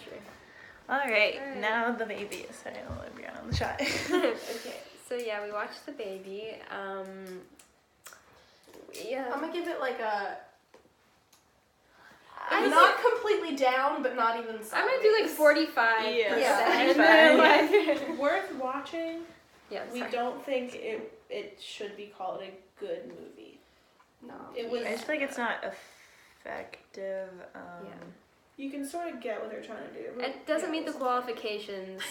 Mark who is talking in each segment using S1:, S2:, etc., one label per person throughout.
S1: true.
S2: All right, now the baby. Sorry, I'll let Brianna on the shot.
S1: Okay, so yeah, we watched The Baby. Yeah.
S3: I'm gonna give it like a.
S1: I'm
S3: not completely down, but not even sideways.
S1: I'm gonna do like 45.
S2: Yeah.
S4: Worth watching.
S1: Yeah,
S4: We don't think it should be called a good movie.
S3: No.
S4: It was.
S2: I just feel like it's not effective.
S1: Yeah.
S4: You can sort of get what they're trying to do.
S1: It doesn't meet the qualifications.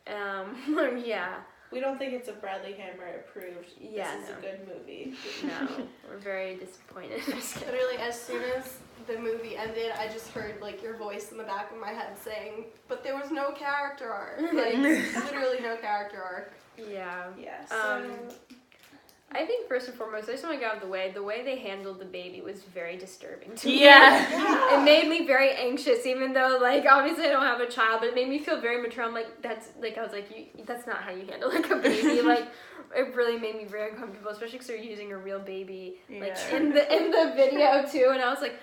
S1: Yeah.
S4: We don't think it's a Bradley Hammer approved.
S1: Yeah,
S4: This is a good movie.
S1: No, we're very disappointed.
S3: Literally, as soon as the movie ended, I just heard like your voice in the back of my head saying, "But there was no character arc. Like literally no character arc."
S1: Yeah.
S4: Yeah. So.
S1: I think first and foremost, I just want to get out of the way. The way they handled the baby was very disturbing to me.
S2: Yeah.
S1: It made me very anxious, even though, like, obviously I don't have a child, but it made me feel very mature. I'm like, that's not how you handle, like, a baby. Like, it really made me very uncomfortable, especially because they're using a real baby, like, in the video, too. And I was like,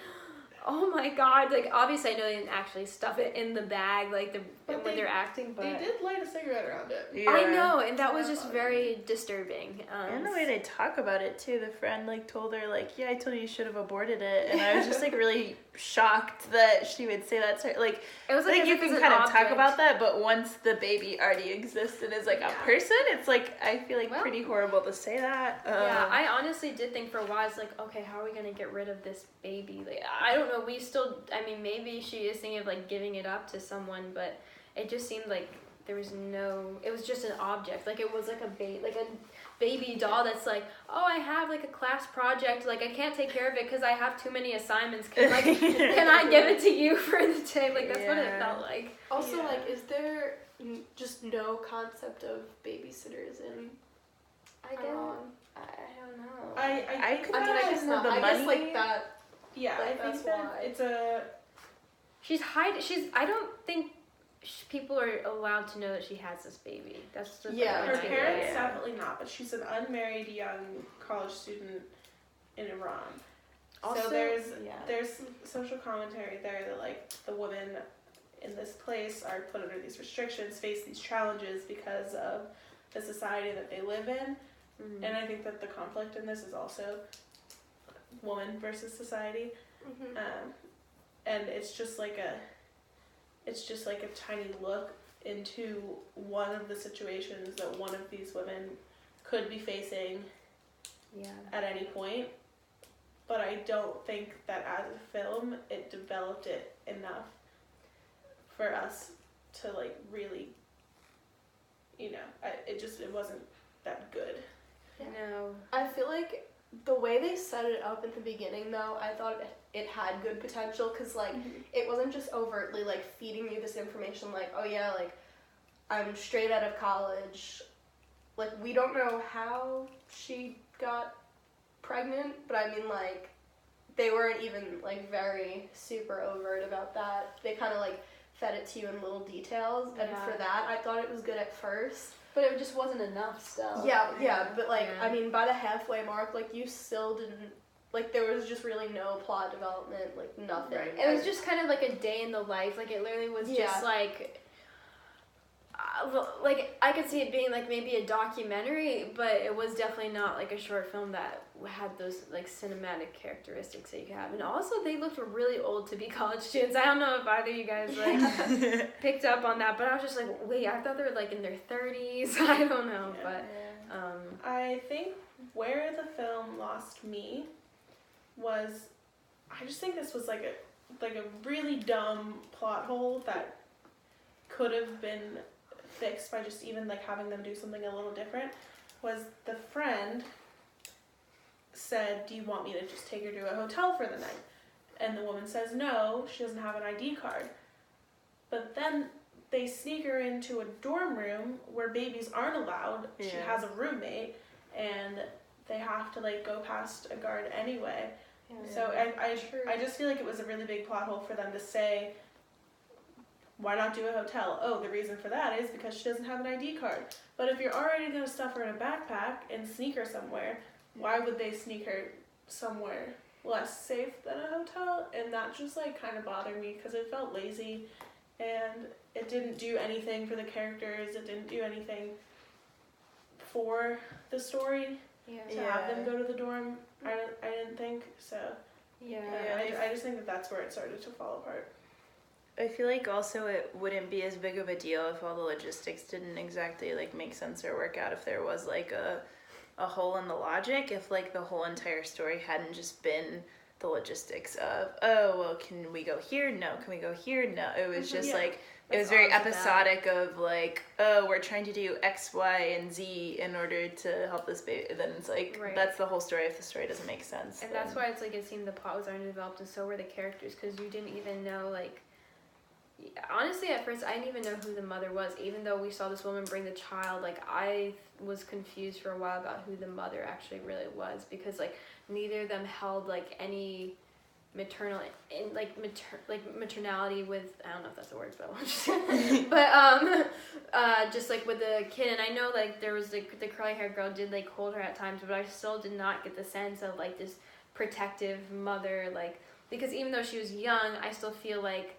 S1: oh my god, like, obviously I know they didn't actually stuff it in the bag, like, when they're acting, but...
S4: They did light a cigarette around it.
S2: Yeah.
S1: I know, and that was just very disturbing.
S2: And the way they talk about it, too. The friend, like, told her, like, yeah, I told you you should have aborted it. And I was just, like, really shocked that she would say that to her. Like,
S1: it was like
S2: you can kind of talk about that, but once the baby already existed as, like, a person, it's, like, I feel like pretty horrible to say that.
S1: Yeah, I honestly did think for a while, it's like, okay, how are we going to get rid of this baby? Like, I don't know, maybe she is thinking of, like, giving it up to someone, but it just seemed like there was it was just an object. Like, it was like a baby doll that's like, oh, I have, like, a class project, like, I can't take care of it because I have too many assignments. Can I give it to you for the day? Like, that's what it felt like.
S3: Also, like, is there just no concept of babysitters in
S1: I don't know.
S4: I
S3: guess not. I guess, like, that...
S4: Yeah, I
S3: that's
S4: think that
S3: why.
S4: it's a...
S1: I don't think people are allowed to know that she has this baby. That's just
S4: her parents definitely not, but she's an unmarried young college student in Iran. Also, so there's some social commentary there that, like, the women in this place are put under these restrictions, face these challenges because of the society that they live in. Mm-hmm. And I think that the conflict in this is also woman versus society. Mm-hmm. And it's just like a tiny look into one of the situations that one of these women could be facing at any point. But I don't think that as a film, it developed it enough for us to, like, really, it wasn't that good.
S1: No.
S3: I feel like the way they set it up at the beginning, though, I thought it had good potential, because, like, it wasn't just overtly, like, feeding you this information, like, oh, yeah, like, I'm straight out of college. Like, we don't know how she got pregnant, but I mean, like, they weren't even, like, very super overt about that. They kind of, like, fed it to you in little details, and for that, I thought it was good at first.
S1: But it just wasn't enough still.
S3: Yeah, but, like, I mean, by the halfway mark, like, you still didn't, like, there was just really no plot development, like, nothing.
S1: Right. It was just kind of like a day in the life. Like, it literally was just, like, I could see it being, like, maybe a documentary, but it was definitely not, like, a short film that had those, like, cinematic characteristics that you could have. And also, they looked really old to be college students. I don't know if either of you guys, like, picked up on that, but I was just like, wait, I thought they were, like, in their 30s. I don't know, but...
S4: I think where the film lost me was... I just think this was, like a really dumb plot hole that could have been fixed by just even, like, having them do something a little different. Was the friend said, do you want me to just take her to a hotel for the night? And the woman says no, she doesn't have an ID card. But then they sneak her into a dorm room where babies aren't allowed. Yeah. She has a roommate, and they have to, like, go past a guard anyway. Yeah. So I just feel like it was a really big plot hole for them to say, why not do a hotel? Oh, the reason for that is because she doesn't have an ID card. But if you're already going to stuff her in a backpack and sneak her somewhere, why would they sneak her somewhere less safe than a hotel, and that just like kind of bothered me because it felt lazy, and it didn't do anything for the characters. It didn't do anything for the story to have them go to the dorm. I didn't think so.
S1: Yeah.
S4: I just think that that's where it started to fall apart.
S2: I feel like also it wouldn't be as big of a deal if all the logistics didn't exactly like make sense or work out, if there was like a hole in the logic, if like the whole entire story hadn't just been the logistics of, oh well, can we go here? No. Can we go here? No. It was just like it was very episodic of like, oh, we're trying to do X, Y, and Z in order to help this baby. Then it's like, that's the whole story if the story doesn't make sense.
S1: And that's why it's like it seemed the plot was underdeveloped, and so were the characters, because you didn't even know, like, honestly at first I didn't even know who the mother was, even though we saw this woman bring the child. Like, I was confused for a while about who the mother actually really was, because like neither of them held like any maternal and like maternality with, I don't know if that's a word, but just like with the kid. And I know like there was like the curly haired girl did like hold her at times, but I still did not get the sense of like this protective mother, like, because even though she was young, I still feel like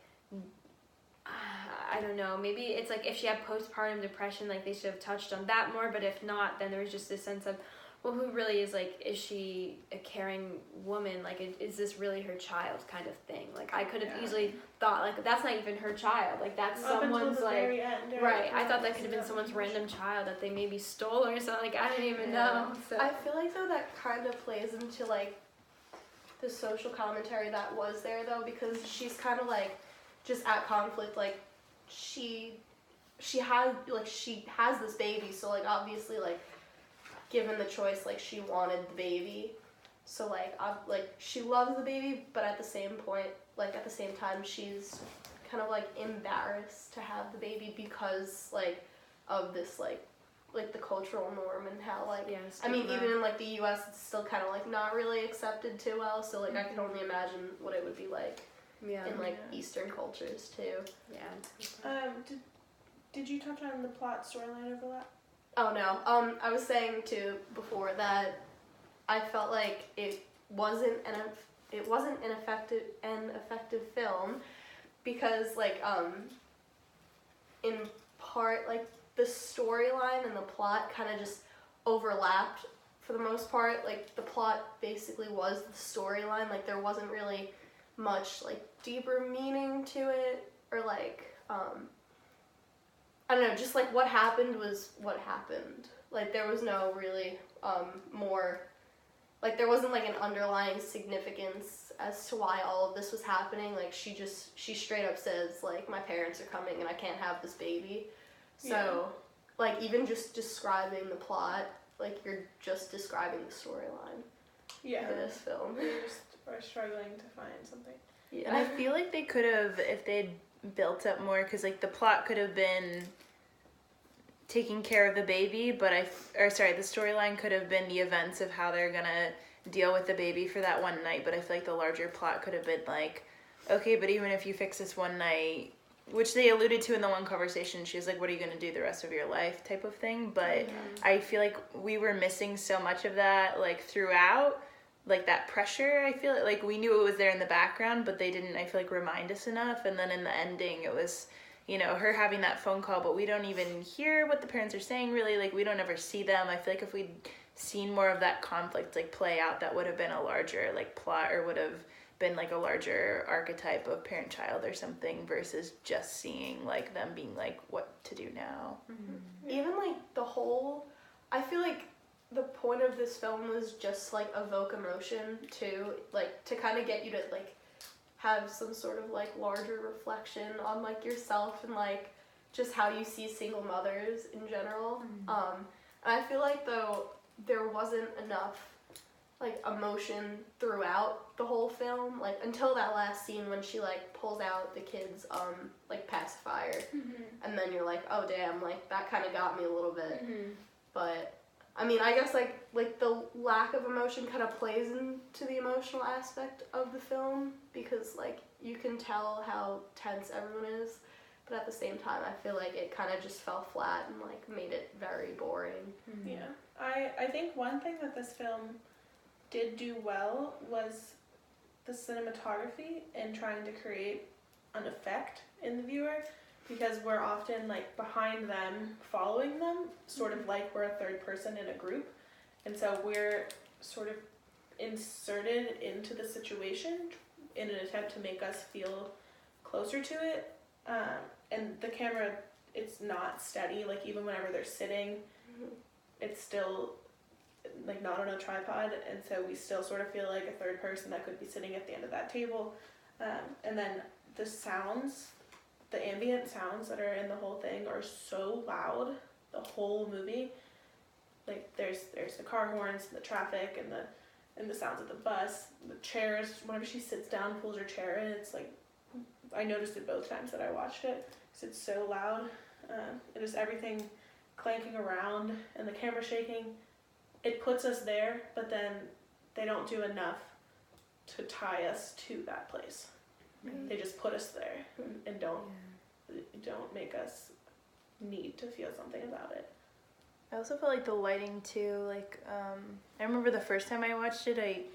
S1: I don't know, maybe it's like if she had postpartum depression, like they should have touched on that more. But if not, then there was just this sense of, well, who really is, like, is she a caring woman? Like, is this really her child kind of thing? Like, I could have easily thought, like, that's not even her child. Like, that's someone's, like, right. I thought that could have been someone's random child that they maybe stole or something. Like, I don't even know. So.
S3: I feel like, though, that kind of plays into, like, the social commentary that was there, though, because she's kind of, like, just at conflict. Like, she has this baby, so, like, obviously, like, given the choice, like, she wanted the baby, so like she loves the baby, but at the same time she's kind of like embarrassed to have the baby because like of this like the cultural norm and how like I mean even in like the US it's still kind of like not really accepted too well, so like I can only imagine what it would be like in like Eastern cultures too.
S4: Did you touch on the plot storyline overlap?
S3: Oh no. I was saying too before that I felt like it wasn't an effective film because like in part like the storyline and the plot kind of just overlapped for the most part. Like the plot basically was the storyline. Like there wasn't really much like deeper meaning to it, or like I don't know, just like what happened was what happened. Like there was no really more, like there wasn't like an underlying significance as to why all of this was happening. Like she straight up says like my parents are coming and I can't have this baby. So like even just describing the plot, like you're just describing the storyline. For this film.
S4: We just are struggling to find something.
S2: Yeah. And I feel like they could have, if they'd built up more, because like the plot could have been taking care of the baby, but the storyline could have been the events of how they're gonna deal with the baby for that one night. But I feel like the larger plot could have been like, okay, but even if you fix this one night, which they alluded to in the one conversation, she was like, what are you gonna do the rest of your life type of thing. But I feel like we were missing so much of that like throughout, like that pressure. I feel like we knew it was there in the background, but they didn't, I feel like, remind us enough. And then in the ending it was, you know, her having that phone call, but we don't even hear what the parents are saying really. Like we don't ever see them. I feel like if we'd seen more of that conflict like play out, that would have been a larger like plot, or would have been like a larger archetype of parent-child or something, versus just seeing like them being like what to do now.
S3: Even like the whole, I feel like the point of this film was just like evoke emotion too, like to kind of get you to like have some sort of like larger reflection on like yourself and like just how you see single mothers in general. And I feel like though there wasn't enough like emotion throughout the whole film, like until that last scene when she like pulls out the kid's like pacifier, and then you're like, oh damn, like that kind of got me a little bit. But I mean, I guess like the lack of emotion kind of plays into the emotional aspect of the film, because like you can tell how tense everyone is, but at the same time I feel like it kind of just fell flat and like made it very boring.
S4: I think one thing that this film did do well was the cinematography and trying to create an effect in the viewer, because we're often like behind them, following them, sort of like we're a third person in a group, and so we're sort of inserted into the situation in an attempt to make us feel closer to it. And the camera, it's not steady. Like even whenever they're sitting, it's still like not on a tripod, and so we still sort of feel like a third person that could be sitting at the end of that table. And then the sounds, the ambient sounds that are in the whole thing are so loud the whole movie. Like there's the car horns, the traffic, and the sounds of the bus, the chairs. Whenever she sits down, pulls her chair in, it's like, I noticed it both times that I watched it because it's so loud. And just everything clanking around and the camera shaking. It puts us there, but then they don't do enough to tie us to that place.
S1: Right.
S4: They just put us there and don't make us need to feel something about it.
S2: I also felt like the lighting too, like, I remember the first time I watched it,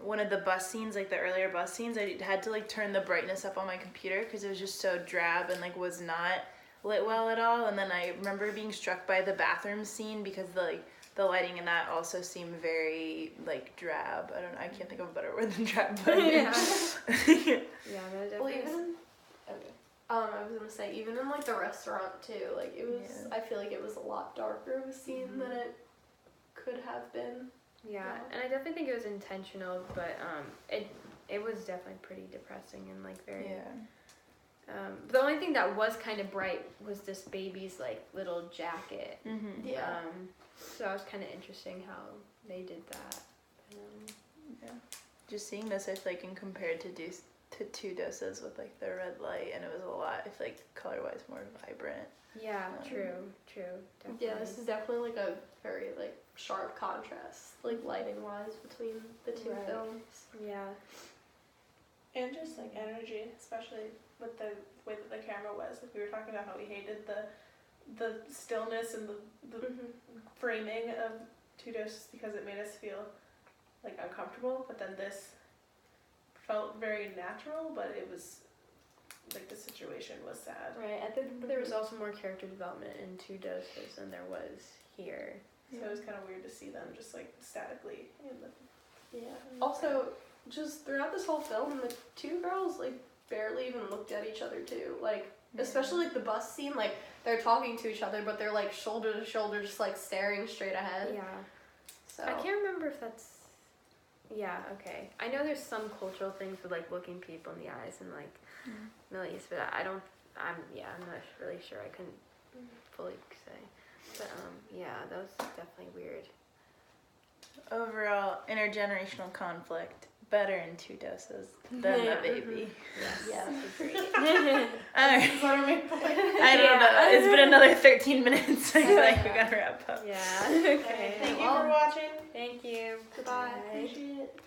S2: one of the bus scenes, like the earlier bus scenes, I had to like turn the brightness up on my computer because it was just so drab and like was not lit well at all. And then I remember being struck by the bathroom scene because the lighting in that also seemed very like drab. I can't think of a better word than drab, but
S1: Yeah, no, definitely.
S3: Well, even I was gonna say even in like the restaurant too, like it was.
S2: Yeah.
S3: I feel like it was a lot darker of a scene than it could have been.
S1: Yeah, and I definitely think it was intentional, but it was definitely pretty depressing and like very.
S2: yeah.
S1: The only thing that was kind of bright was this baby's like little jacket.
S2: Mm-hmm.
S3: Yeah.
S1: So that was kind of interesting how they did that.
S2: Yeah. Just seeing this, I feel like, in compared to Two Doses with like the red light, and it was a lot, I feel like, color-wise more vibrant.
S1: Yeah, true. Definitely.
S3: Yeah, this is definitely like a very like sharp contrast, like lighting wise, between the two
S1: Right.
S3: films.
S1: Yeah.
S4: And just like energy, especially with the way that the camera was. Like we were talking about how we hated the stillness and the framing of Two Doses because it made us feel like uncomfortable, but then this felt very natural, but it was like the situation was sad.
S1: Right. I think there was also more character development in Two Doses than there was here.
S4: So it was kind of weird to see them just like statically in the.
S3: Yeah. Also, just throughout this whole film, the two girls like barely even looked at each other too. Like, especially like the bus scene, like they're talking to each other, but they're like shoulder to shoulder, just like staring straight ahead.
S1: Yeah.
S3: So
S1: I can't remember if that's. Yeah. Okay. I know there's some cultural things with like looking people in the eyes and like Middle East, but I don't. I'm not really sure. I couldn't fully say. But yeah, that was definitely weird.
S2: Overall, intergenerational conflict, better in Two Doses than the baby.
S1: Yes.
S3: Yeah.
S1: Agreed.
S2: Alright.
S4: Is that our main point?
S2: I don't know. It's been another 13 minutes. I feel like we gotta wrap up.
S1: Yeah. Okay.
S4: Thank you for watching.
S1: Thank you.
S3: Goodbye.
S1: Bye.
S3: Appreciate it.